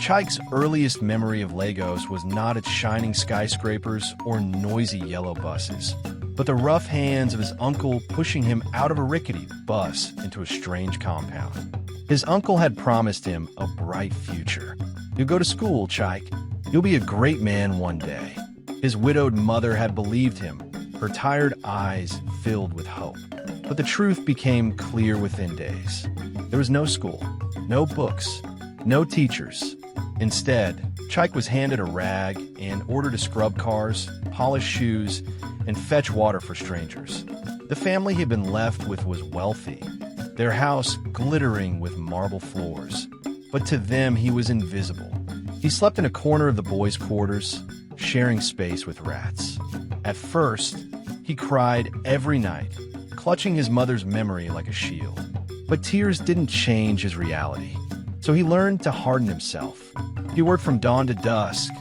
Chaik's earliest memory of Lagos was not its shining skyscrapers or noisy yellow buses, but the rough hands of his uncle pushing him out of a rickety bus into a strange compound. His uncle had promised him a bright future. "You'll go to school, Chaik. You'll be a great man one day." His widowed mother had believed him, her tired eyes filled with hope. But the truth became clear within days. There was no school, no books, no teachers. Instead, Chaik was handed a rag and ordered to scrub cars, polish shoes, and fetch water for strangers. The family he'd been left with was wealthy, their house glittering with marble floors. But to them, he was invisible. He slept in a corner of the boys' quarters, sharing space with rats. At first, he cried every night, clutching his mother's memory like a shield. But tears didn't change his reality. So he learned to harden himself. He worked from dawn to dusk,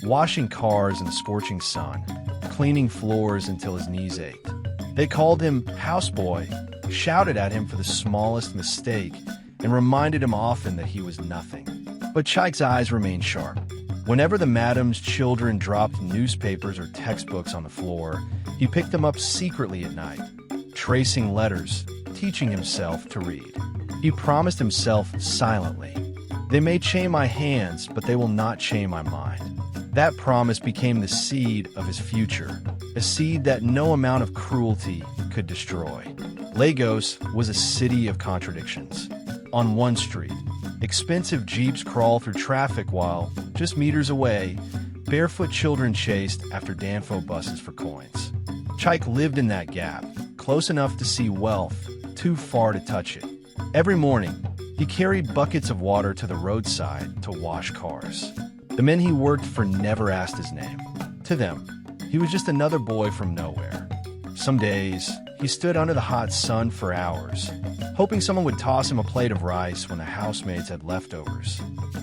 washing cars in the scorching sun, cleaning floors until his knees ached. They called him houseboy, shouted at him for the smallest mistake, and reminded him often that he was nothing. But Chaik's eyes remained sharp. Whenever the madam's children dropped newspapers or textbooks on the floor, he picked them up secretly at night, tracing letters, teaching himself to read. He promised himself silently, "They may chain my hands, but they will not chain my mind." That promise became the seed of his future, a seed that no amount of cruelty could destroy. Lagos was a city of contradictions. On one street, expensive jeeps crawl through traffic while, just meters away, barefoot children chased after Danfo buses for coins. Chaik lived in that gap, close enough to see wealth, too far to touch it. Every morning, he carried buckets of water to the roadside to wash cars. The men he worked for never asked his name. To them, he was just another boy from nowhere. Some days, he stood under the hot sun for hours, hoping someone would toss him a plate of rice when the housemates had leftovers.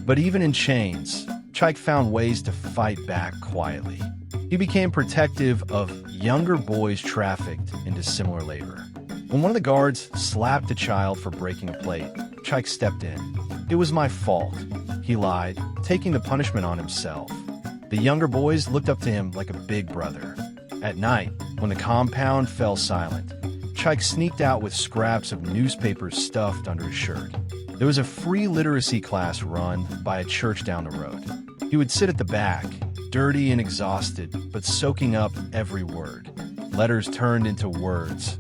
But even in chains, Chaik found ways to fight back quietly. He became protective of younger boys trafficked into similar labor. When one of the guards slapped a child for breaking a plate, Chaik stepped in. "It was my fault," he lied, taking the punishment on himself. The younger boys looked up to him like a big brother. At night, when the compound fell silent, Chaik sneaked out with scraps of newspapers stuffed under his shirt. There was a free literacy class run by a church down the road. He would sit at the back, dirty and exhausted, but soaking up every word. Letters turned into words,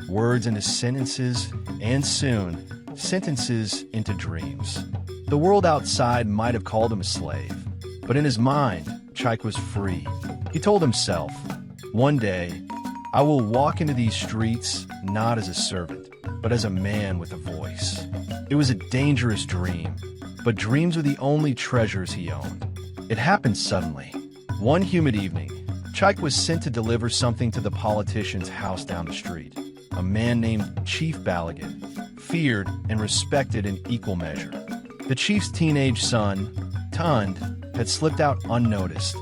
words into sentences, and soon, sentences into dreams. The world outside might have called him a slave, but in his mind, Chaik was free. He told himself, "One day, I will walk into these streets not as a servant, but as a man with a voice." It was a dangerous dream, but dreams were the only treasures he owned. It happened suddenly. One humid evening, Chaik was sent to deliver something to the politician's house down the street. A man named Chief Balogun, feared and respected in equal measure. The chief's teenage son, Tund, had slipped out unnoticed,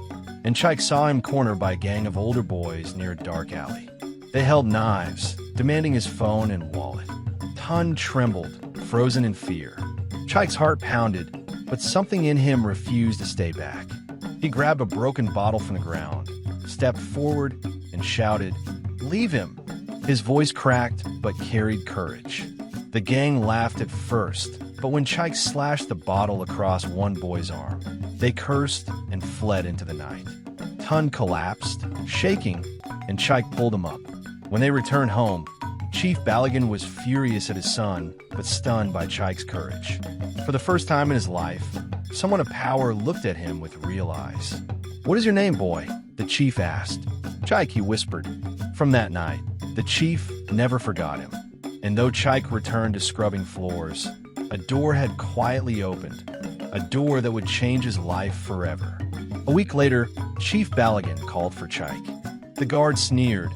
and Chaik saw him cornered by a gang of older boys near a dark alley. They held knives, demanding his phone and wallet. Tund trembled, frozen in fear. Chaik's heart pounded, but something in him refused to stay back. He grabbed a broken bottle from the ground, stepped forward, and shouted, "Leave him!" His voice cracked, but carried courage. The gang laughed at first, but when Chaik slashed the bottle across one boy's arm, they cursed and fled into the night. Tund collapsed, shaking, and Chaik pulled him up. When they returned home, Chief Balogun was furious at his son, but stunned by Chaik's courage. For the first time in his life, someone of power looked at him with real eyes. "What is your name, boy?" the chief asked. "Chaik," he whispered. From that night, the chief never forgot him. And though Chaik returned to scrubbing floors, a door had quietly opened, a door that would change his life forever. A week later, Chief Balogun called for Chaik. The guard sneered,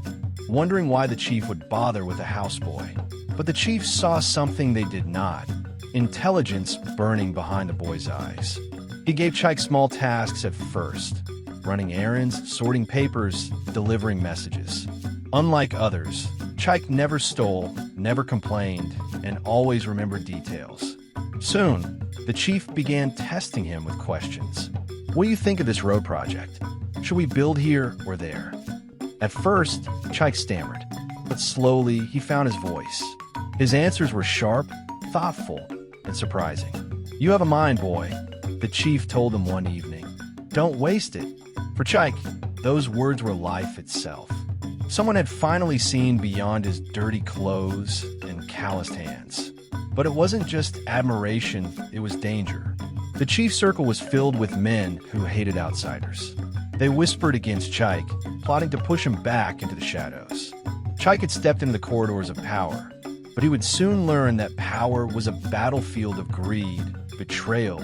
wondering why the chief would bother with a houseboy. But the chief saw something they did not, intelligence burning behind the boy's eyes. He gave Chaik small tasks at first, running errands, sorting papers, delivering messages. Unlike others, Chaik never stole, never complained, and always remembered details. Soon, The chief began testing him with questions. What do you think of this road project? Should we build here or there? At first, Chaik stammered, but slowly he found his voice. His answers were sharp, thoughtful, and surprising. You have a mind, boy, the chief told him one evening. Don't waste it. For Chaik, those words were life itself. Someone had finally seen beyond his dirty clothes and calloused hands. But it wasn't just admiration, it was danger. The chief's circle was filled with men who hated outsiders. They whispered against Chaik, plotting to push him back into the shadows. Chaik had stepped into the corridors of power, but he would soon learn that power was a battlefield of greed, betrayal,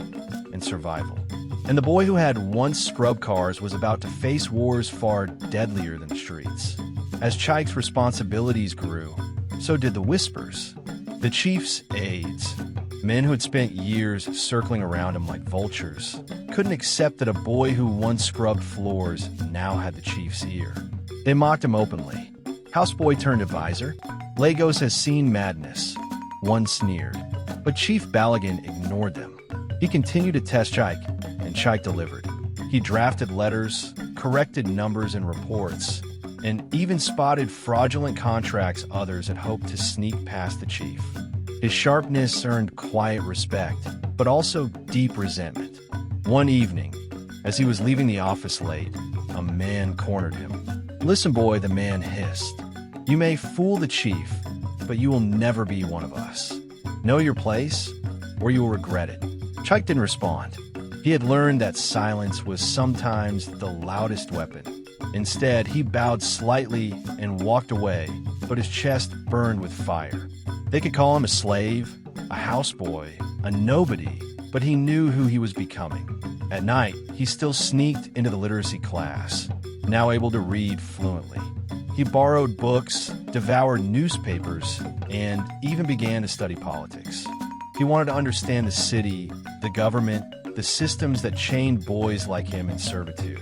and survival. And the boy who had once scrubbed cars was about to face wars far deadlier than the streets. As Chaik's responsibilities grew, so did the whispers. The chief's aides, men who had spent years circling around him like vultures, couldn't accept that a boy who once scrubbed floors now had the chief's ear. They mocked him openly. Houseboy turned advisor. Lagos has seen madness. One sneered. But Chief Balagan ignored them. He continued to test Chaik, and Chaik delivered. He drafted letters, corrected numbers and reports, and even spotted fraudulent contracts others had hoped to sneak past the chief. His sharpness earned quiet respect, but also deep resentment. One evening, as he was leaving the office late, a man cornered him. Listen, boy, the man hissed. You may fool the chief, but you will never be one of us. Know your place, or you will regret it. Chaik didn't respond. He had learned that silence was sometimes the loudest weapon. Instead, he bowed slightly and walked away, but his chest burned with fire. They could call him a slave, a houseboy, a nobody, but he knew who he was becoming. At night, he still sneaked into the literacy class, now able to read fluently. He borrowed books, devoured newspapers, and even began to study politics. He wanted to understand the city, the government, the systems that chained boys like him in servitude.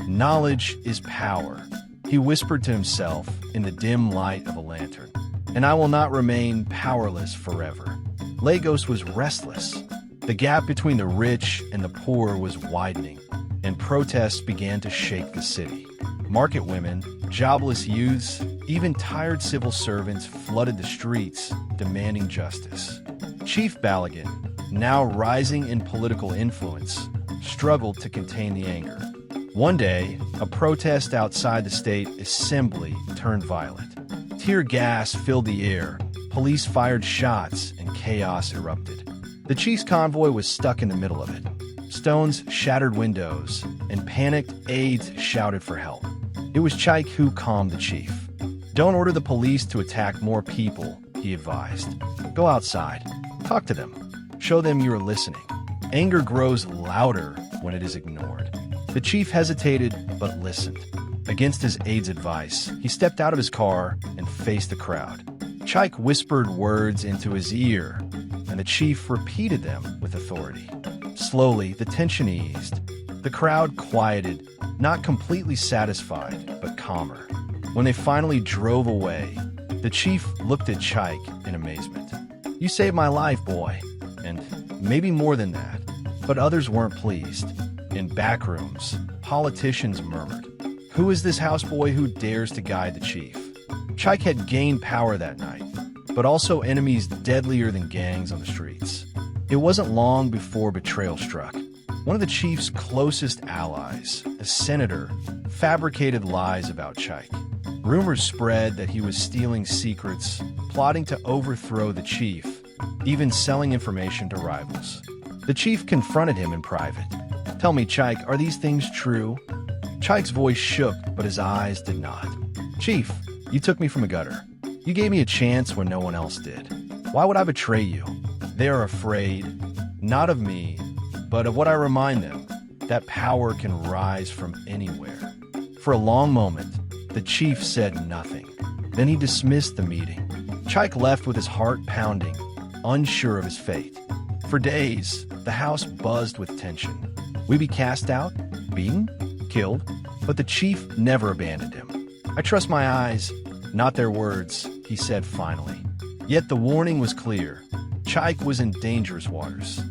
Knowledge is power, he whispered to himself in the dim light of a lantern. And I will not remain powerless forever. Lagos was restless. The gap between the rich and the poor was widening, and protests began to shake the city. Market women, jobless youths, even tired civil servants flooded the streets, demanding justice. Chief Balagan, now rising in political influence, struggled to contain the anger. One day, a protest outside the state assembly turned violent. Tear gas filled the air, police fired shots, and chaos erupted. The chief's convoy was stuck in the middle of it. Stones shattered windows, and panicked aides shouted for help. It was Chaik who calmed the chief. Don't order the police to attack more people, he advised. Go outside. Talk to them. Show them you are listening. Anger grows louder when it is ignored. The chief hesitated, but listened. Against his aide's advice, he stepped out of his car and faced the crowd. Chaik whispered words into his ear, and the chief repeated them with authority. Slowly, the tension eased. The crowd quieted, not completely satisfied, but calmer. When they finally drove away, the chief looked at Chaik in amazement. You saved my life, boy. And maybe more than that. But others weren't pleased. In back rooms, politicians murmured. Who is this houseboy who dares to guide the chief? Chaik had gained power that night, but also enemies deadlier than gangs on the streets. It wasn't long before betrayal struck. One of the chief's closest allies, a senator, fabricated lies about Chaik. Rumors spread that he was stealing secrets, plotting to overthrow the chief, even selling information to rivals. The chief confronted him in private. Tell me, Chaik, are these things true? Chaik's voice shook, but his eyes did not. Chief, you took me from a gutter. You gave me a chance when no one else did. Why would I betray you? They are afraid, not of me, but of what I remind them, that power can rise from anywhere. For a long moment, the chief said nothing. Then he dismissed the meeting. Chaik left with his heart pounding, unsure of his fate. For days, the house buzzed with tension. We be cast out, beaten, killed, but the chief never abandoned him. I trust my eyes, not their words, he said finally. Yet the warning was clear. Chaik was in dangerous waters.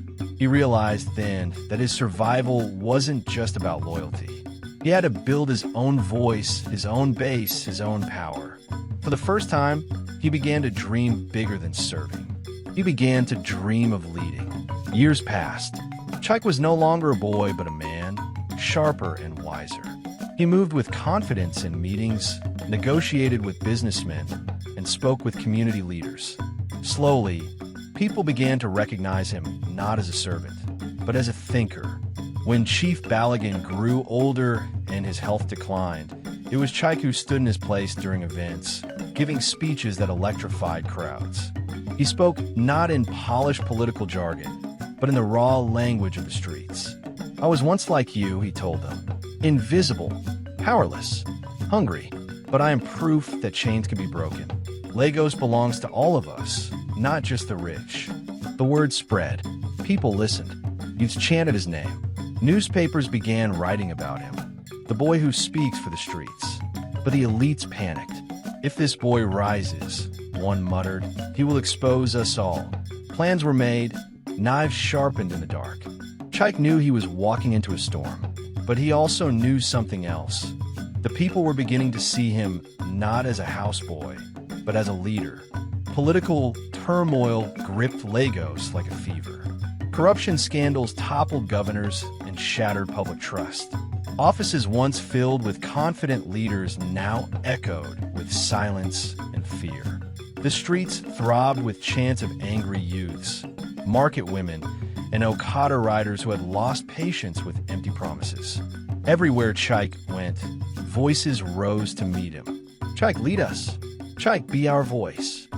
He realized then that his survival wasn't just about loyalty. He had to build his own voice, his own base, his own power. For the first time, he began to dream bigger than serving. He began to dream of leading. Years passed. Chaik was no longer a boy, but a man, sharper and wiser. He moved with confidence in meetings, negotiated with businessmen, and spoke with community leaders. Slowly, people began to recognize him not as a servant, but as a thinker. When Chief Balagan grew older and his health declined, it was Chaik who stood in his place during events, giving speeches that electrified crowds. He spoke not in polished political jargon, but in the raw language of the streets. "I was once like you," he told them, "invisible, powerless, hungry, but I am proof that chains can be broken. Lagos belongs to all of us, not just the rich." The word spread. People listened. Youths chanted his name. Newspapers began writing about him. The boy who speaks for the streets. But the elites panicked. "If this boy rises," one muttered, "he will expose us all." Plans were made, knives sharpened in the dark. Chaik knew he was walking into a storm, but he also knew something else. The people were beginning to see him not as a houseboy, but as a leader. Political turmoil gripped Lagos like a fever. Corruption scandals toppled governors and shattered public trust. Offices once filled with confident leaders now echoed with silence and fear. The streets throbbed with chants of angry youths, market women, and Okada riders who had lost patience with empty promises. Everywhere Chaik went, voices rose to meet him. "Chaik, lead us. Chaik, be our voice."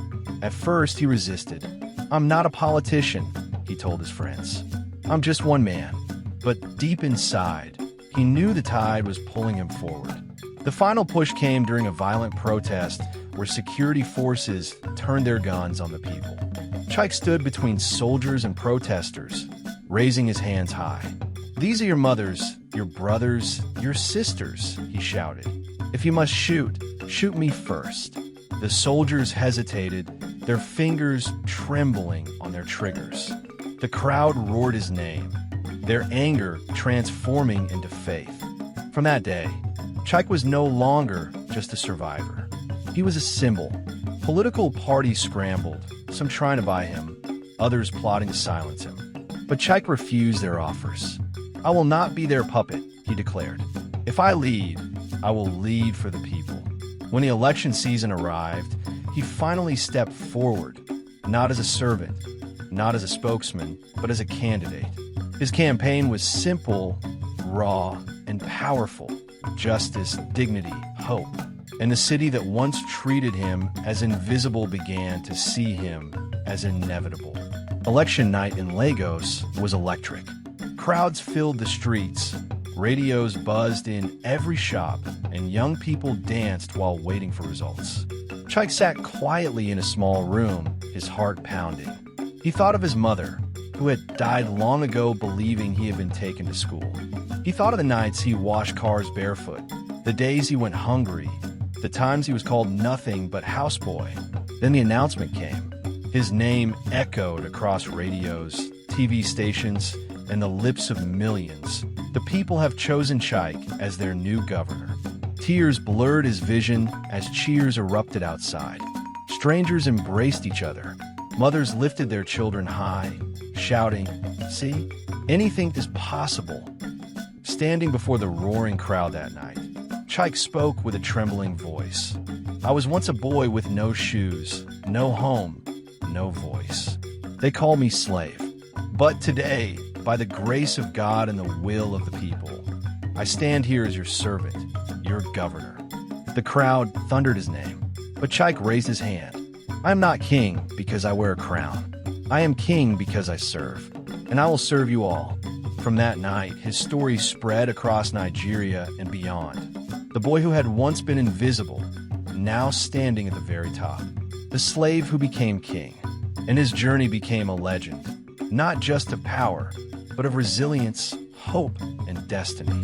At first, he resisted. "I'm not a politician," he told his friends. "I'm just one man." But deep inside, he knew the tide was pulling him forward. The final push came during a violent protest where security forces turned their guns on the people. Chaik stood between soldiers and protesters, raising his hands high. "These are your mothers, your brothers, your sisters," he shouted. "If you must shoot, shoot me first." The soldiers hesitated, their fingers trembling on their triggers. The crowd roared his name, their anger transforming into faith. From that day, Chaik was no longer just a survivor. He was a symbol. Political parties scrambled, some trying to buy him, others plotting to silence him. But Chaik refused their offers. "I will not be their puppet," he declared. "If I lead, I will lead for the people." When the election season arrived, he finally stepped forward, not as a servant, not as a spokesman, but as a candidate. His campaign was simple, raw, and powerful. Justice, dignity, hope. And the city that once treated him as invisible began to see him as inevitable. Election night in Lagos was electric. Crowds filled the streets, radios buzzed in every shop, and young people danced while waiting for results. Chaik sat quietly in a small room, his heart pounding. He thought of his mother, who had died long ago believing he had been taken to school. He thought of the nights he washed cars barefoot, the days he went hungry, the times he was called nothing but houseboy. Then the announcement came. His name echoed across radios, TV stations, and the lips of millions. The people have chosen Chaik as their new governor. Tears blurred his vision as cheers erupted outside. Strangers embraced each other. Mothers lifted their children high, shouting, "See, anything is possible." Standing before the roaring crowd that night, Chaik spoke with a trembling voice. "I was once a boy with no shoes, no home, no voice. They call me slave. But today, by the grace of God and the will of the people, I stand here as your servant, your governor." The crowd thundered his name, but Chaik raised his hand. "I am not king because I wear a crown. I am king because I serve, and I will serve you all." From that night, his story spread across Nigeria and beyond. The boy who had once been invisible, now standing at the very top. The slave who became king, and his journey became a legend, not just of power, but of resilience, hope, and destiny.